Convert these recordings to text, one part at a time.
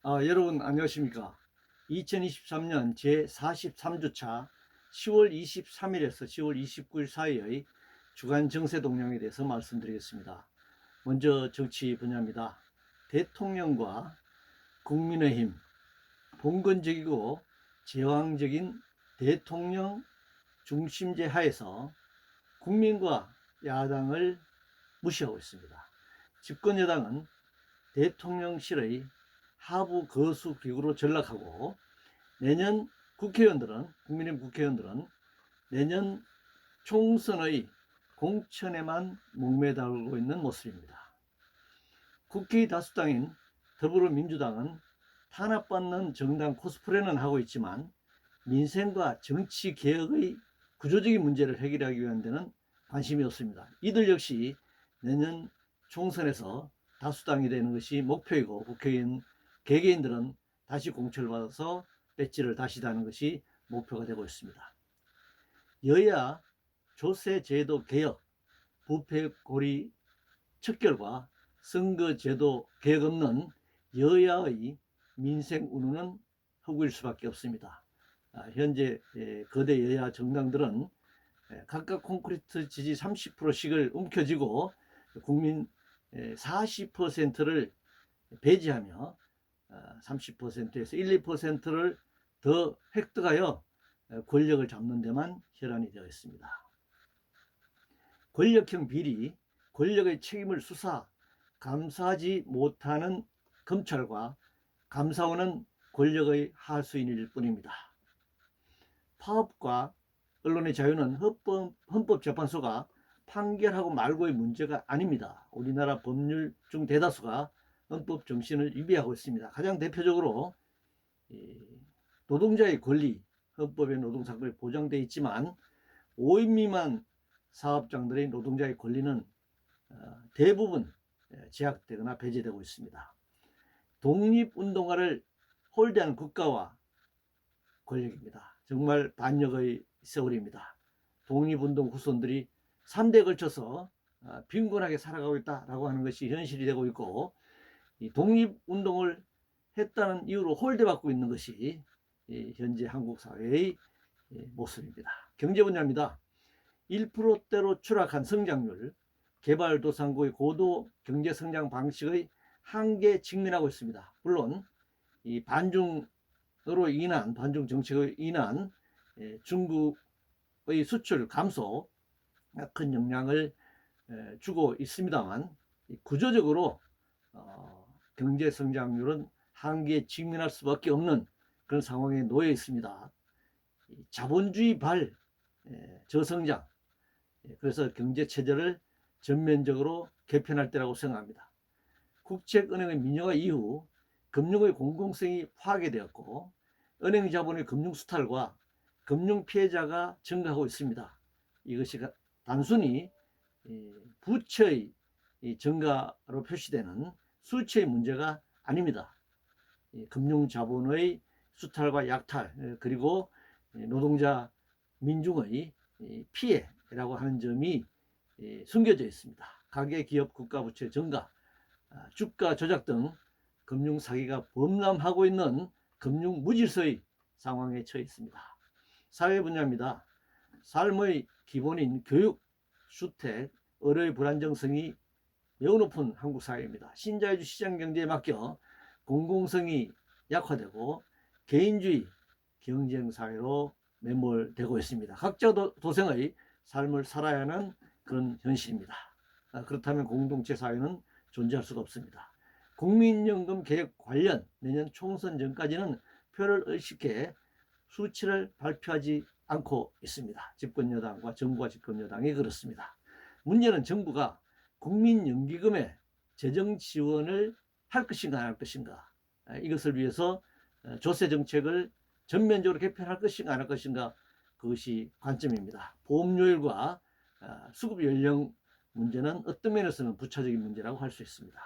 여러분 안녕하십니까. 2023년 제43주차 10월 23일에서 10월 29일 사이의 주간 정세 동향에 대해서 말씀드리겠습니다. 먼저 정치 분야입니다. 대통령과 국민의힘, 봉건적이고 제왕적인 대통령 중심제 하에서 국민과 야당을 무시하고 있습니다. 집권 여당은 대통령실의 하부 거수 기구로 전락하고 내년 국민의힘 국회의원들은 내년 총선의 공천에만 목매달고 있는 모습입니다. 국회의 다수당인 더불어민주당은 탄압받는 정당 코스프레는 하고 있지만 민생과 정치 개혁의 구조적인 문제를 해결하기 위한 데는 관심이 없습니다. 이들 역시 내년 총선에서 다수당이 되는 것이 목표이고 국회의원 개개인들은 다시 공천을 받아서 배지를 다시 다는 것이 목표가 되고 있습니다. 여야 조세제도 개혁, 부패고리 척결과 선거제도 개혁 없는 여야의 민생 운운은 허구일 수밖에 없습니다. 현재 거대 여야 정당들은 각각 콘크리트 지지 30%씩을 움켜쥐고 국민 40%를 배제하며 30%에서 1, 2%를 더 획득하여 권력을 잡는 데만 혈안이 되어 있습니다. 권력형 비리, 권력의 책임을 감사하지 못하는 검찰과 감사원은 권력의 하수인일 뿐입니다. 파업과 언론의 자유는 헌법재판소가 판결하고 말고의 문제가 아닙니다. 우리나라 법률 중 대다수가 헌법 정신을 위배하고 있습니다. 가장 대표적으로 노동자의 권리, 헌법에 노동상권이 보장되어 있지만 5인 미만 사업장들의 노동자의 권리는 대부분 제약되거나 배제되고 있습니다. 독립운동가를 홀대한 국가와 권력입니다. 정말 반역의 세월입니다. 독립운동 후손들이 3대에 걸쳐서 빈곤하게 살아가고 있다라고 하는 것이 현실이 되고 있고, 이 독립운동을 했다는 이유로 홀대받고 있는 것이 현재 한국 사회의 모습입니다. 경제 분야입니다. 1%대로 추락한 성장률, 개발도상국의 고도 경제성장 방식의 한계에 직면하고 있습니다. 물론 이 반중 정책으로 인한 중국의 수출 감소가 큰 영향을 주고 있습니다만, 구조적으로 경제 성장률은 한계에 직면할 수밖에 없는 그런 상황에 놓여 있습니다. 자본주의 저성장, 그래서 경제 체제를 전면적으로 개편할 때라고 생각합니다. 국책은행의 민영화 이후 금융의 공공성이 파괴되었고 은행 자본의 금융 수탈과 금융 피해자가 증가하고 있습니다. 이것이 단순히 부채의 증가로 표시되는 수치의 문제가 아닙니다. 금융 자본의 수탈과 약탈, 그리고 노동자 민중의 피해라고 하는 점이 숨겨져 있습니다. 가계 기업 국가 부채 증가, 주가 조작 등 금융 사기가 범람하고 있는 금융 무질서의 상황에 처해 있습니다. 사회 분야입니다. 삶의 기본인 교육, 주택, 의료의 불안정성이 매우 높은 한국 사회입니다. 신자유주의 시장 경제에 맡겨 공공성이 약화되고 개인주의 경쟁 사회로 매몰되고 있습니다. 각자 도생의 삶을 살아야 하는 그런 현실입니다. 그렇다면 공동체 사회는 존재할 수가 없습니다. 국민연금 개혁 관련 내년 총선 전까지는 표를 의식해 수치를 발표하지 않고 있습니다. 집권여당과 정부와 집권여당이 그렇습니다. 문제는 정부가 국민연기금에 재정 지원을 할 것인가 안 할 것인가, 이것을 위해서 조세 정책을 전면적으로 개편할 것인가 안 할 것인가, 그것이 관점입니다. 보험료율과 수급 연령 문제는 어떤 면에서는 부차적인 문제라고 할 수 있습니다.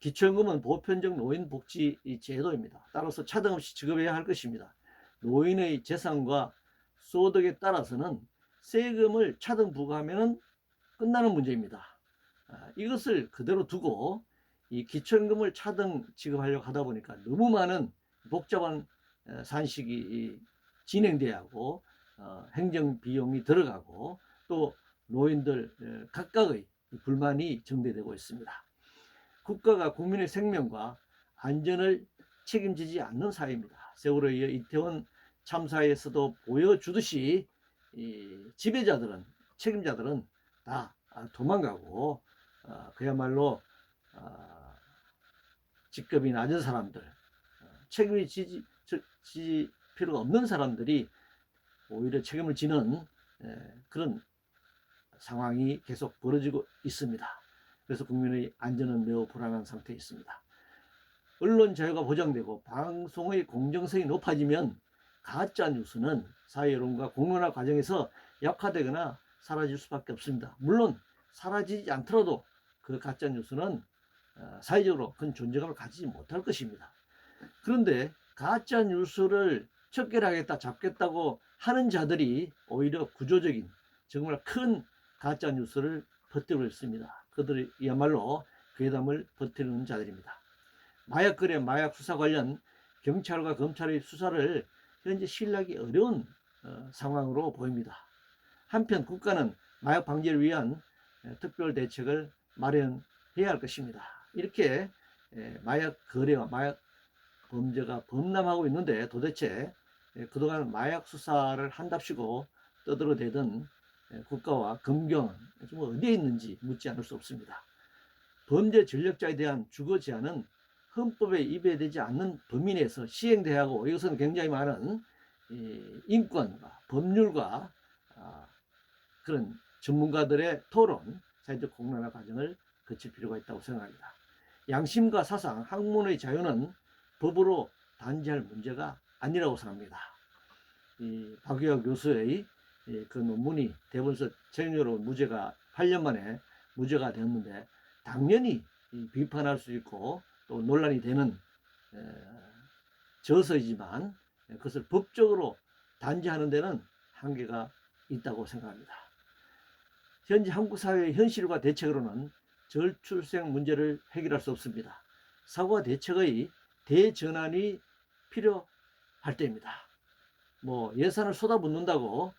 기초연금은 보편적 노인복지 제도입니다. 따라서 차등 없이 지급해야 할 것입니다. 노인의 재산과 소득에 따라서는 세금을 차등 부과하면 끝나는 문제입니다. 이것을 그대로 두고 이 기초임금을 차등 지급하려고 하다 보니까 너무 많은 복잡한 산식이 진행돼야 하고 행정 비용이 들어가고 또 노인들 각각의 불만이 정대되고 있습니다. 국가가 국민의 생명과 안전을 책임지지 않는 사회입니다. 세월호에 이어 이태원 참사에서도 보여주듯이 이 지배자들은 책임자들은 다 도망가고 그야말로 직급이 낮은 사람들, 책임을 지지 필요가 없는 사람들이 오히려 책임을 지는 그런 상황이 계속 벌어지고 있습니다. 그래서 국민의 안전은 매우 불안한 상태에 있습니다. 언론 자유가 보장되고 방송의 공정성이 높아지면 가짜 뉴스는 사회 여론과 공론화 과정에서 약화되거나 사라질 수밖에 없습니다. 물론 사라지지 않더라도 그 가짜 뉴스는 사회적으로 큰 존재감을 가지지 못할 것입니다. 그런데 가짜 뉴스를 척결하겠다, 잡겠다고 하는 자들이 오히려 구조적인 정말 큰 가짜 뉴스를 퍼뜨리고 있습니다. 그들이야말로 괴담을 퍼뜨리는 자들입니다. 마약 거래, 마약 수사 관련 경찰과 검찰의 수사를 현재 신뢰하기 어려운 상황으로 보입니다. 한편 국가는 마약 방지를 위한 특별 대책을 마련해야 할 것입니다. 이렇게 마약 거래와 마약 범죄가 범람하고 있는데 도대체 그동안 마약 수사를 한답시고 떠들어대던 국가와 검경은 어디에 있는지 묻지 않을 수 없습니다. 범죄 전력자에 대한 주거 제한은 헌법에 위배되지 않는 범위 내에서 시행돼야 하고 이것은 굉장히 많은 인권과 법률과 그런 전문가들의 토론, 사회적 공론화 과정을 거칠 필요가 있다고 생각합니다. 양심과 사상, 학문의 자유는 법으로 단죄할 문제가 아니라고 생각합니다. 박유하 교수의 그 논문이 대법원에서 재연으로 무죄가 8년 만에 무죄가 되었는데 당연히 비판할 수 있고 또 논란이 되는 저서이지만 그것을 법적으로 단죄하는 데는 한계가 있다고 생각합니다. 현재 한국 사회의 현실과 대책으로는 저출생 문제를 해결할 수 없습니다. 사고와 대책의 대전환이 필요할 때입니다. 예산을 쏟아붓는다고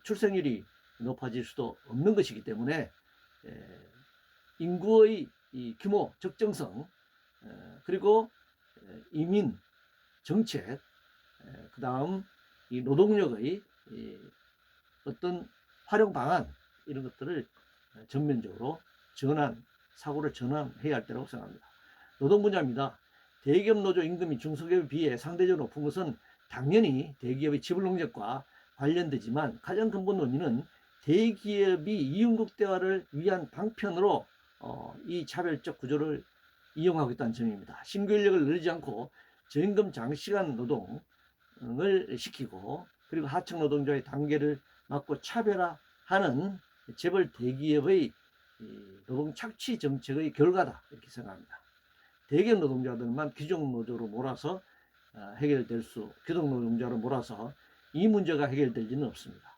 출생률이 높아질 수도 없는 것이기 때문에 인구의 규모, 적정성, 그리고 이민 정책, 그 다음 이 노동력의 어떤 활용 방안 이런 것들을 전면적으로 사고를 전환해야 할 때라고 생각합니다. 노동 분야입니다. 대기업 노조 임금이 중소기업에 비해 상대적으로 높은 것은 당연히 대기업의 지불 능력과 관련되지만 가장 근본 원인은 대기업이 이윤극대화를 위한 방편으로 이 차별적 구조를 이용하고 있다는 점입니다. 신규 인력을 늘리지 않고 저임금 장시간 노동을 시키고 그리고 하청 노동자의 단계를 막고 차별화하는 재벌 대기업의 노동 착취 정책의 결과다 이렇게 생각합니다. 대기업 노동자들만 귀족 노조로 몰아서 귀족 노동자로 몰아서 이 문제가 해결될 리는 없습니다.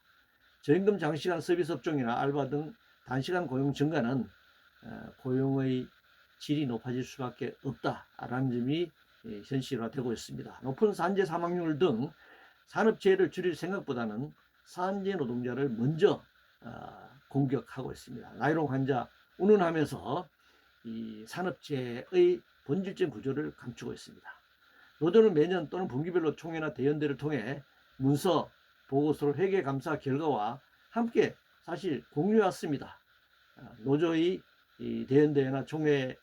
저임금 장시간 서비스 업종이나 알바 등 단시간 고용 증가는 고용의 질이 높아질 수밖에 없다라는 점이 현실화되고 있습니다. 높은 산재 사망률 등 산업재해를 줄일 생각보다는 산재 노동자를 먼저 공격하고 있습니다. 나이롱 환자 운운하면서 이 산업재해의 본질적인 구조를 감추고 있습니다. 노조는 매년 또는 분기별로 총회나 대연대를 통해 문서, 보고서를 회계감사 결과와 함께 사실 공유했습니다. 노조의 대연대회나 총회의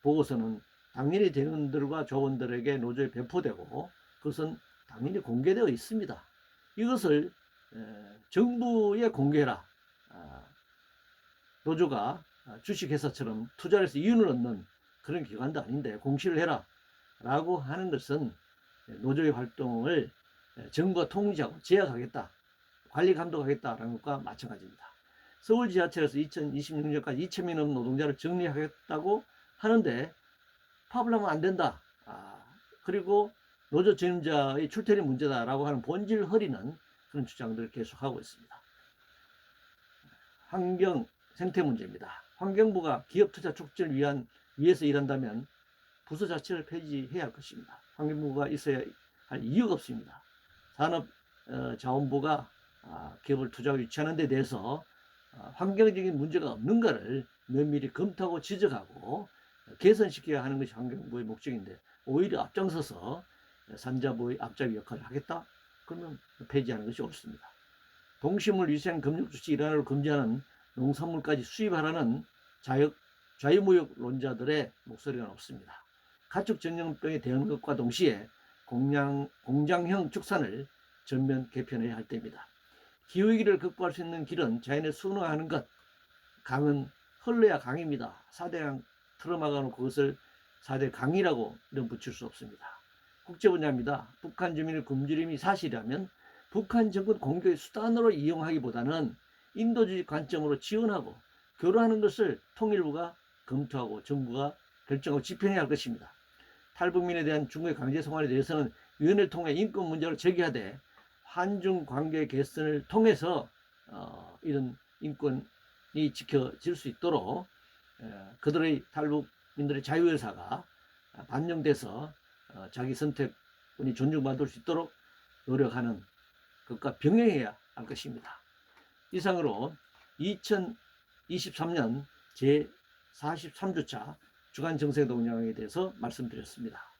보고서는 당연히 대원들과 조원들에게 노조에 배포되고 그것은 당연히 공개되어 있습니다. 이것을 정부에 공개해라. 노조가 주식회사처럼 투자를 해서 이윤을 얻는 그런 기관도 아닌데 공시를 해라 라고 하는 것은 노조의 활동을 정부가 통제하고 제약하겠다, 관리 감독하겠다라는 것과 마찬가지입니다. 서울 지하철에서 2026년까지 2,000명 넘는 노동자를 정리하겠다고 하는데 파업을 하면 안 된다. 그리고 노조 전임자의 출퇴근 문제다라고 하는 본질 허리는 그런 주장들을 계속하고 있습니다. 환경 생태 문제입니다. 환경부가 기업 투자 촉진을 위한 위해서 일한다면 부서 자체를 폐지해야 할 것입니다. 환경부가 있어야 할 이유가 없습니다. 산업자원부가 기업을 투자하고 유치하는 데 대해서 환경적인 문제가 없는가를 면밀히 검토하고 지적하고 개선시켜야 하는 것이 환경부의 목적인데, 오히려 앞장서서 산자부의 앞잡이 역할을 하겠다? 그러면 폐지하는 것이 옳습니다. 동식물 위생 금육 조치 일환으로 금지하는 농산물까지 수입하라는 자유무역론자들의 목소리가 높습니다. 가축전염병에 대응하는 것과 동시에 공장형 축산을 전면 개편해야 할 때입니다. 기후위기를 극복할 수 있는 길은 자연에 순응하는 것, 강은 흘러야 강입니다. 4대강 틀어막아놓고 그것을 4대 강이라고 이름 붙일 수 없습니다. 국제분야입니다. 북한 주민의 굶주림이 사실이라면 북한 정권 공격의 수단으로 이용하기보다는 인도주의 관점으로 지원하고 교류하는 것을 통일부가 검토하고 정부가 결정하고 집행해야 할 것입니다. 탈북민에 대한 중국의 강제 송환에 대해서는 위원회를 통해 인권 문제를 제기하되 한중 관계 개선을 통해서 이런 인권이 지켜질 수 있도록 그들의 탈북민들의 자유의사가 반영돼서 자기 선택권이 존중받을 수 있도록 노력하는 것과 병행해야 할 것입니다. 이상으로 2023년 제43주차 주간정세동향에 대해서 말씀드렸습니다.